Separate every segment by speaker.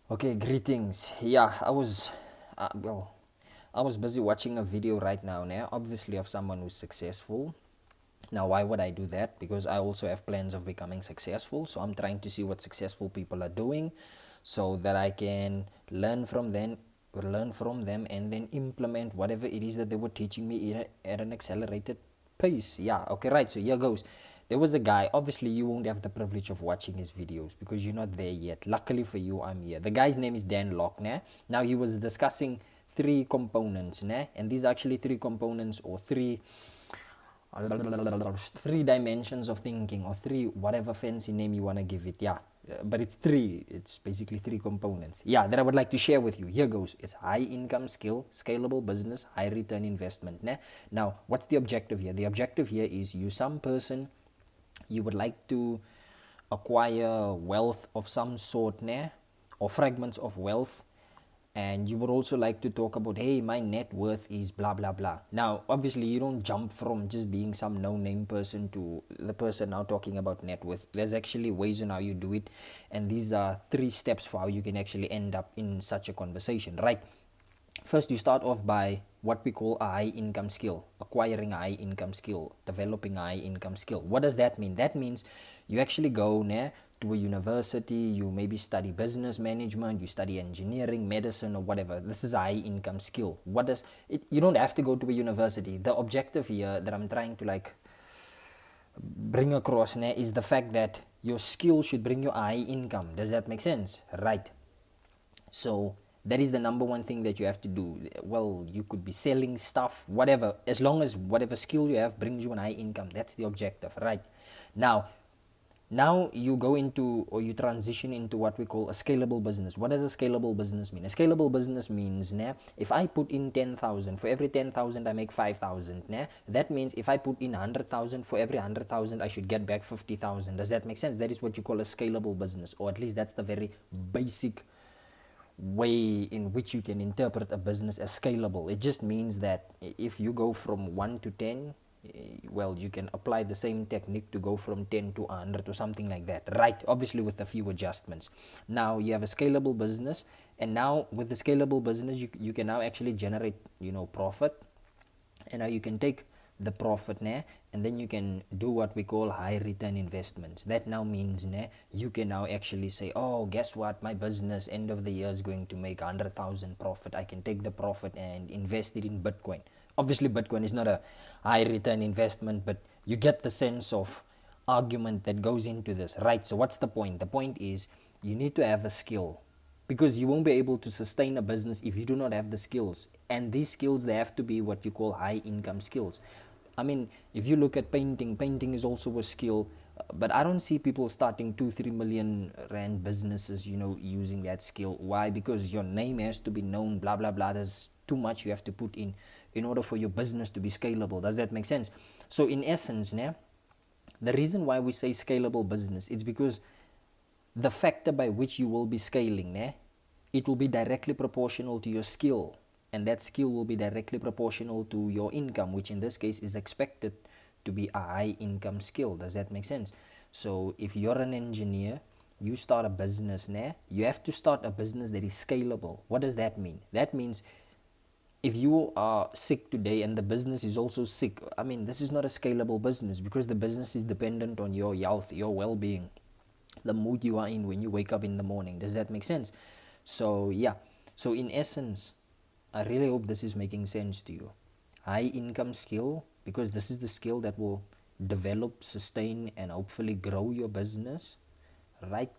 Speaker 1: Okay, greetings. Yeah, well, I was busy watching a video right now, obviously of someone who's successful. Now, why would I do that? Because I also have plans of becoming successful. So I'm trying to see what successful people are doing so that I can learn from them and then implement whatever it is that they were teaching me at an accelerated pace. Yeah, okay, right. So here goes. There was a guy, obviously you won't have the privilege of watching his videos because you're not there yet. Luckily for you, I'm here. The guy's name is Dan Locke. Now he was discussing three components, and these are actually three components or three dimensions of thinking, or three whatever fancy name you want to give it. Yeah. But it's basically three components, yeah, that I would like to share with you. Here goes. It's high income skill, scalable business, high return investment. Now what's the objective here? The objective here is you some person, you would like to acquire wealth of some sort, or fragments of wealth, and you would also like to talk about, hey, my net worth is blah blah blah. Now obviously you don't jump from just being some no name person to the person now talking about net worth. There's actually ways on how you do it, and these are three steps for how you can actually end up in such a conversation, right? First, you start off by what we call a high income skill, acquiring a high income skill, developing a high income skill. What does that mean? That means you actually go to a university, you maybe study business management, you study engineering, medicine, or whatever. This is a high income skill. What does it? You don't have to go to a university. The objective here that I'm trying to bring across is the fact that your skill should bring you a high income. Does that make sense? Right. So that is the number one thing that you have to do. Well, you could be selling stuff, whatever, as long as whatever skill you have brings you an high income. That's the objective, right? Now now you go into, or you transition into, what we call a scalable business. What does a scalable business mean? A scalable business means, if I put in 10,000, for every 10,000 I make 5,000, that means if I put in 100,000, for every 100,000 I should get back 50,000. Does that make sense? That is what you call a scalable business, or at least that's the very basic way in which you can interpret a business as scalable. It just means that if you go from 1 to 10, well, you can apply the same technique to go from 10 to 100 or something like that, right? Obviously with a few adjustments. Now you have a scalable business, and now with the scalable business you can now actually generate profit, and now you can take the profit, and then you can do what we call high return investments. That now means, you can now actually say, oh, guess what, my business end of the year is going to make 100,000 profit. I can take the profit and invest it in Bitcoin. Obviously Bitcoin is not a high return investment, but you get the sense of argument that goes into this, right? So what's the point? The point is you need to have a skill, because you won't be able to sustain a business if you do not have the skills. And these skills, they have to be what you call high income skills. I mean, if you look at painting is also a skill, but I don't see people starting 2-3 million rand businesses, using that skill. Why? Because your name has to be known, blah blah blah. There's too much you have to put in order for your business to be scalable. Does that make sense? So in essence, the reason why we say scalable business, it's because the factor by which you will be scaling, it will be directly proportional to your skill, and that skill will be directly proportional to your income, which in this case is expected to be a high income skill. Does that make sense? So if you're an engineer, you start a business, you have to start a business that is scalable. What does that mean? That means if you are sick today and the business is also sick, I mean, this is not a scalable business, because the business is dependent on your health, your well-being, the mood you are in when you wake up in the morning. Does that make sense? So yeah, so in essence, I really hope this is making sense to you. High income skill, because this is the skill that will develop, sustain, and hopefully grow your business, right?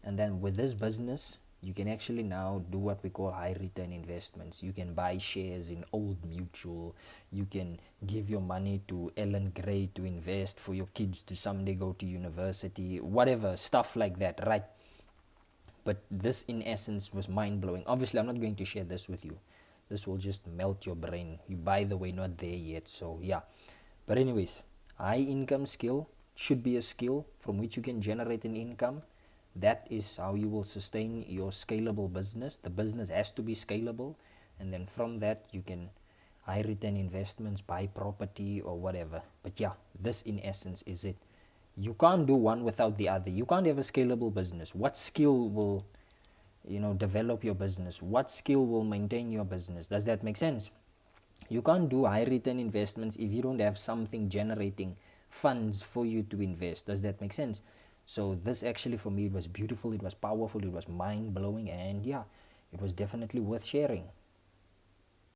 Speaker 1: And then with this business, you can actually now do what we call high return investments. You can buy shares in Old Mutual. You can give your money to Ellen Gray to invest for your kids to someday go to university, whatever, stuff like that, right? But this in essence was mind-blowing. Obviously I'm not going to share this with you. This will just melt your brain. You, by the way, not there yet. So yeah, but anyways, high income skill should be a skill from which you can generate an income. That is how you will sustain your scalable business. The business has to be scalable, and then from that you can high return investments, buy property or whatever. But yeah, this in essence is it. You can't do one without the other. You can't have a scalable business. What skill will develop your business? What skill will maintain your business? Does that make sense? You can't do high return investments if you don't have something generating funds for you to invest. Does that make sense? So this actually, for me, it was beautiful, it was powerful, it was mind blowing, and yeah, it was definitely worth sharing.